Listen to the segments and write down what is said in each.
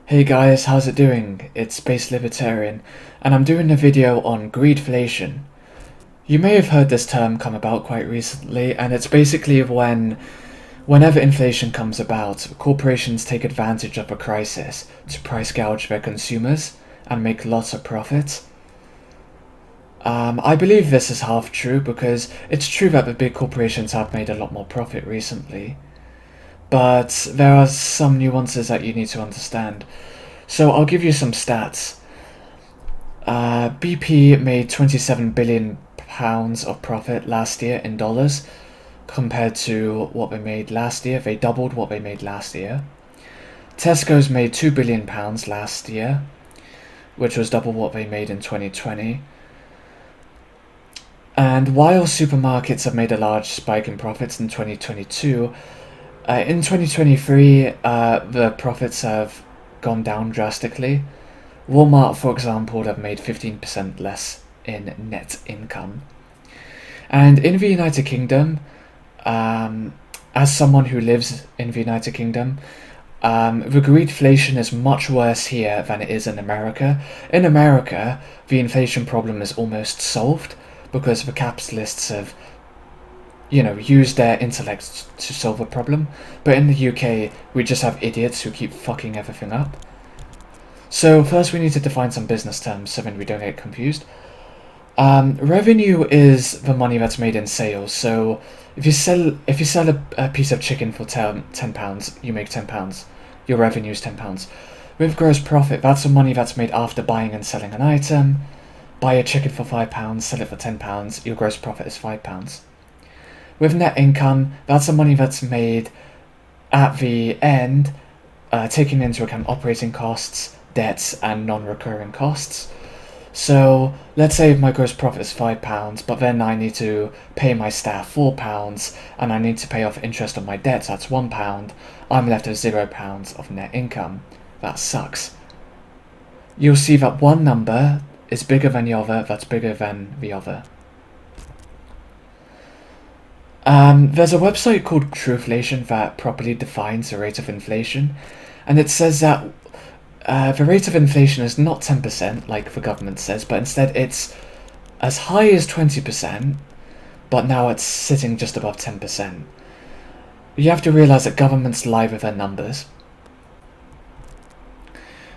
Hey guys, how's it doing? It's Space Libertarian, and I'm doing a video on greedflation. You may have heard this term come about quite recently, and it's basically whenever inflation comes about, corporations take advantage of a crisis to price gouge their consumers and make lots of profit. I believe this is half true because it's true that the big corporations have made a lot more profit recently, but there are some nuances that you need to understand. So I'll give you some stats. BP made £27 billion of profit last year in dollars compared to what they made last year. They doubled what they made last year. Tesco's made £2 billion last year, which was double what they made in 2020. And while supermarkets have made a large spike in profits in 2022, in 2023 the profits have gone down drastically. Walmart, for example, have made 15% less in net income. And in the United Kingdom, as someone who lives in the United Kingdom, the greedflation is much worse here than it is in America. In America, the inflation problem is almost solved because the capitalists have, used their intellect to solve a problem. But in the UK, we just have idiots who keep fucking everything up. So first we need to define some business terms so then we don't get confused. Revenue is the money that's made in sales. So if you sell a piece of chicken for £10, you make £10. Your revenue is £10. With gross profit, that's the money that's made after buying and selling an item. Buy a chicken for £5, sell it for £10, your gross profit is £5. With net income, that's the money that's made at the end, taking into account operating costs, debts, and non-recurring costs. So let's say my gross profit is £5, but then I need to pay my staff £4, and I need to pay off interest on my debts, that's £1. I'm left with £0 of net income. That sucks. You'll see that one number is bigger than the other, that's bigger than the other. There's a website called Greedflation that properly defines the rate of inflation, and it says that the rate of inflation is not 10% like the government says, but instead it's as high as 20%, but now it's sitting just above 10%. You have to realize that governments lie with their numbers.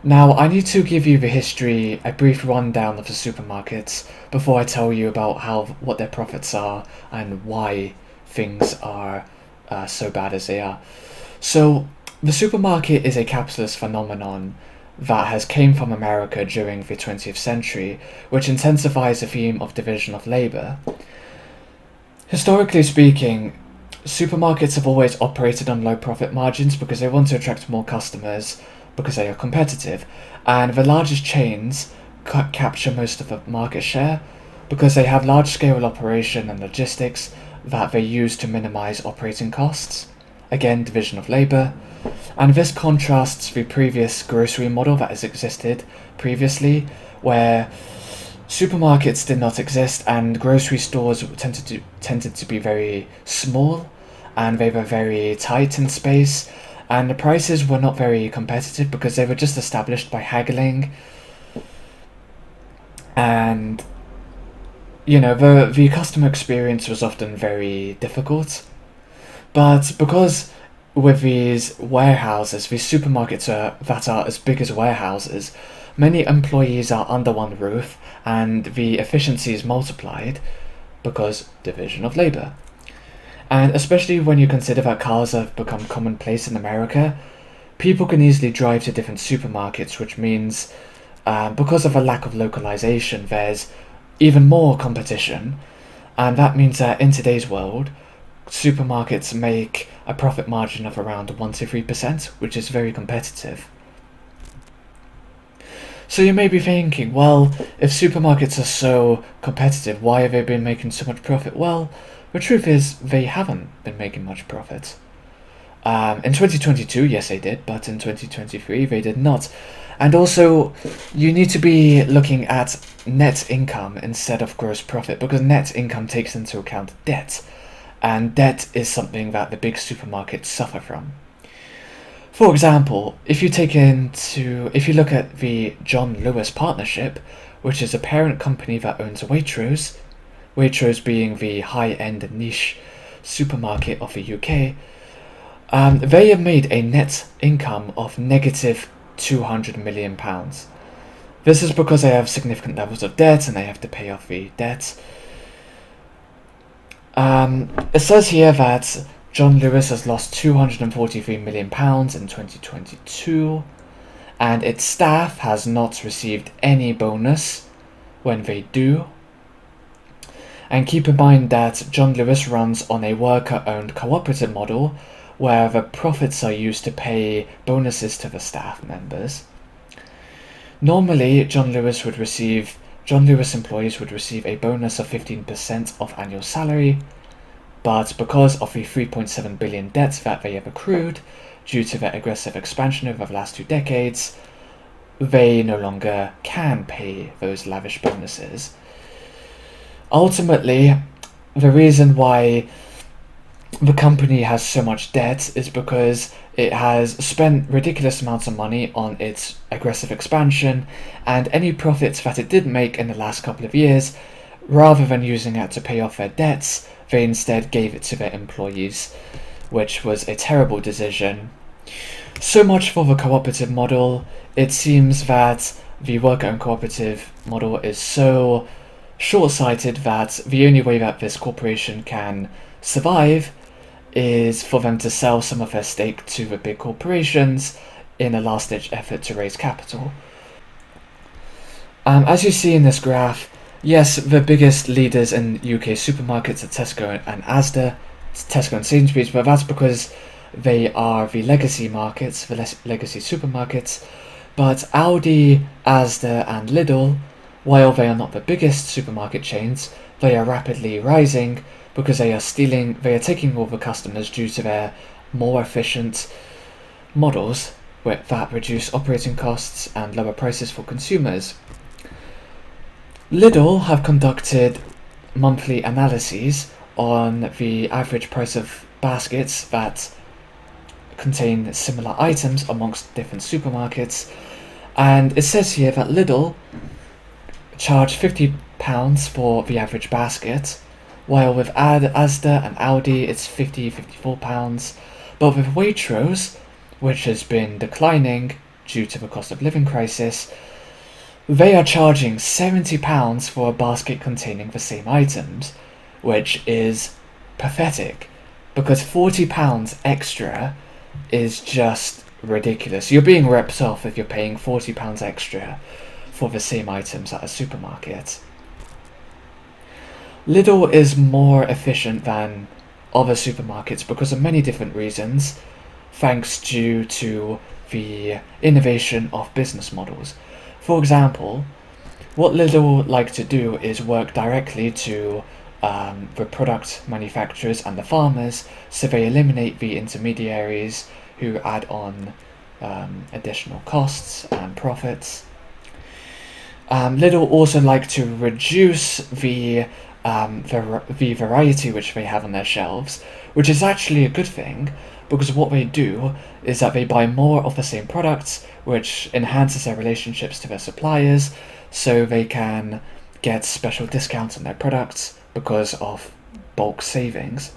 Now, I need to give you a brief rundown of the supermarkets before I tell you about what their profits are and why things are so bad as they are. So, the supermarket is a capitalist phenomenon that has came from America during the 20th century, which intensifies the theme of division of labor. Historically speaking, supermarkets have always operated on low profit margins because they want to attract more customers, because they are competitive, and the largest chains capture most of the market share because they have large-scale operation and logistics that they use to minimize operating costs. Again, division of labor. And this contrasts the previous grocery model that has existed previously, where supermarkets did not exist and grocery stores tended to be very small, and they were very tight in space, and the prices were not very competitive because they were just established by haggling. And the customer experience was often very difficult. But because with these warehouses, these supermarkets that are as big as warehouses, many employees are under one roof and the efficiency is multiplied because division of labor. And especially when you consider that cars have become commonplace in America, people can easily drive to different supermarkets, which means because of a lack of localization, there's even more competition. And that means that in today's world, supermarkets make a profit margin of around 1 to 3%, which is very competitive. So you may be thinking, well, if supermarkets are so competitive, why have they been making so much profit? Well, the truth is, they haven't been making much profit. In 2022, yes they did, but in 2023 they did not. And also, you need to be looking at net income instead of gross profit, because net income takes into account debt. And debt is something that the big supermarkets suffer from. For example, if you look at the John Lewis partnership, which is a parent company that owns Waitrose, Waitrose being the high-end niche supermarket of the UK, they have made a net income of negative £200 million. This is because they have significant levels of debt and they have to pay off the debt. It says here that John Lewis has lost £243 million in 2022, and its staff has not received any bonus when they do. And keep in mind that John Lewis runs on a worker-owned cooperative model where the profits are used to pay bonuses to the staff members. Normally, John Lewis employees would receive a bonus of 15% of annual salary, but because of the 3.7 billion debts that they have accrued due to their aggressive expansion over the last 2 decades, they no longer can pay those lavish bonuses. Ultimately, the reason why the company has so much debt is because it has spent ridiculous amounts of money on its aggressive expansion, and any profits that it did make in the last couple of years, rather than using it to pay off their debts, they instead gave it to their employees, which was a terrible decision. So much for the cooperative model. It seems that the worker-owned cooperative model is so short-sighted that the only way that this corporation can survive is for them to sell some of their stake to the big corporations in a last-ditch effort to raise capital. As you see in this graph, yes, the biggest leaders in UK supermarkets are Tesco and Asda, Tesco and Sainsbury's, but that's because they are the legacy markets, the legacy supermarkets. But Aldi, Asda and Lidl, while they are not the biggest supermarket chains, they are rapidly rising because they are taking over customers due to their more efficient models that reduce operating costs and lower prices for consumers. Lidl have conducted monthly analyses on the average price of baskets that contain similar items amongst different supermarkets, and it says here that Lidl charge £50 for the average basket, while with Asda and Aldi it's £54, but with Waitrose, which has been declining due to the cost of living crisis, they are charging £70 for a basket containing the same items, which is pathetic, because £40 extra is just ridiculous. You're being ripped off if you're paying £40 extra for the same items at a supermarket. Lidl is more efficient than other supermarkets because of many different reasons, thanks due to the innovation of business models. For example, what Lidl like to do is work directly to the product manufacturers and the farmers, so they eliminate the intermediaries who add on additional costs and profits. Lidl also like to reduce the variety which they have on their shelves, which is actually a good thing, because what they do is that they buy more of the same products, which enhances their relationships to their suppliers, so they can get special discounts on their products because of bulk savings.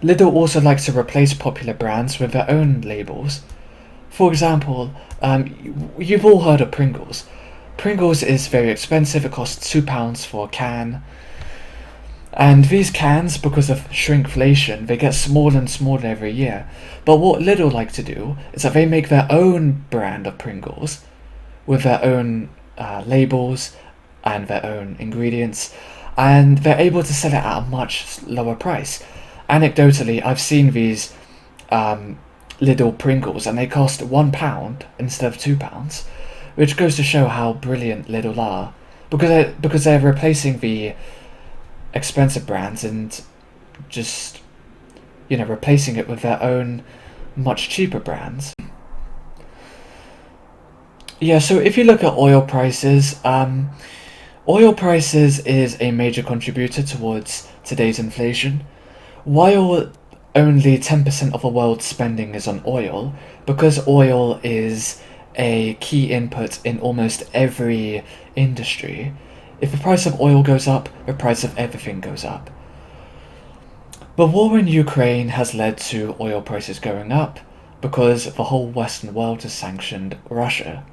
Lidl also likes to replace popular brands with their own labels. For example, you've all heard of Pringles. Pringles is very expensive, it costs £2 for a can. And these cans, because of shrinkflation, they get smaller and smaller every year. But what Lidl like to do is that they make their own brand of Pringles with their own labels and their own ingredients, and they're able to sell it at a much lower price. Anecdotally, I've seen these Lidl Pringles and they cost £1 instead of £2, which goes to show how brilliant Lidl are, because they're replacing the expensive brands and just, replacing it with their own much cheaper brands. Yeah, so if you look at oil prices is a major contributor towards today's inflation. While only 10% of the world's spending is on oil, because oil is a key input in almost every industry. If the price of oil goes up, the price of everything goes up. The war in Ukraine has led to oil prices going up because the whole Western world has sanctioned Russia.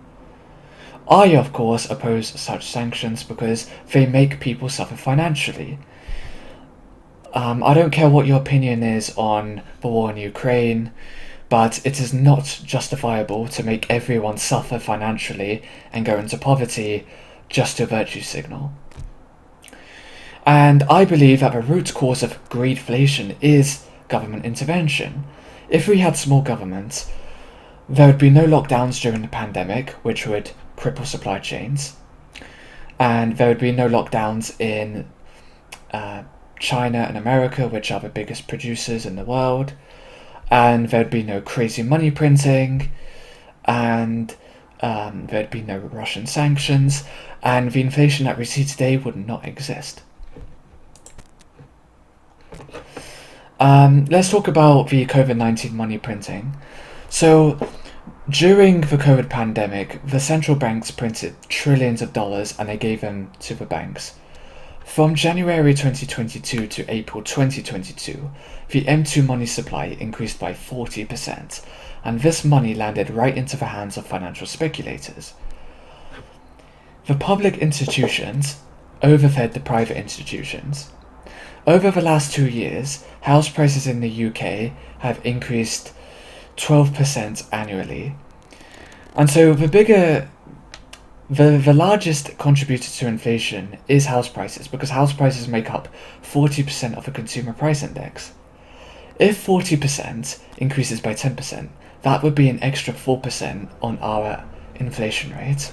I, of course, oppose such sanctions because they make people suffer financially. I don't care what your opinion is on the war in Ukraine, but it is not justifiable to make everyone suffer financially and go into poverty just to virtue signal. And I believe that the root cause of greedflation is government intervention. If we had small governments, there would be no lockdowns during the pandemic, which would cripple supply chains, and there would be no lockdowns in China and America, which are the biggest producers in the world, and there'd be no crazy money printing, and there'd be no Russian sanctions, and the inflation that we see today would not exist. Let's talk about the COVID-19 money printing. So, during the COVID pandemic, the central banks printed trillions of dollars and they gave them to the banks. From January 2022 to April 2022, the M2 money supply increased by 40%, and this money landed right into the hands of financial speculators. The public institutions overfed the private institutions. Over the last 2 years, house prices in the UK have increased 12% annually. And so the largest contributor to inflation is house prices, because house prices make up 40% of the consumer price index. If 40% increases by 10%, that would be an extra 4% on our inflation rate.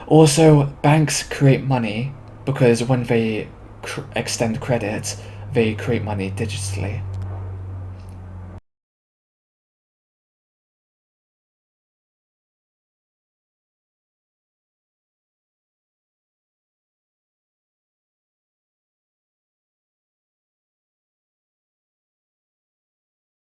Also, banks create money because when they extend credit, they create money digitally.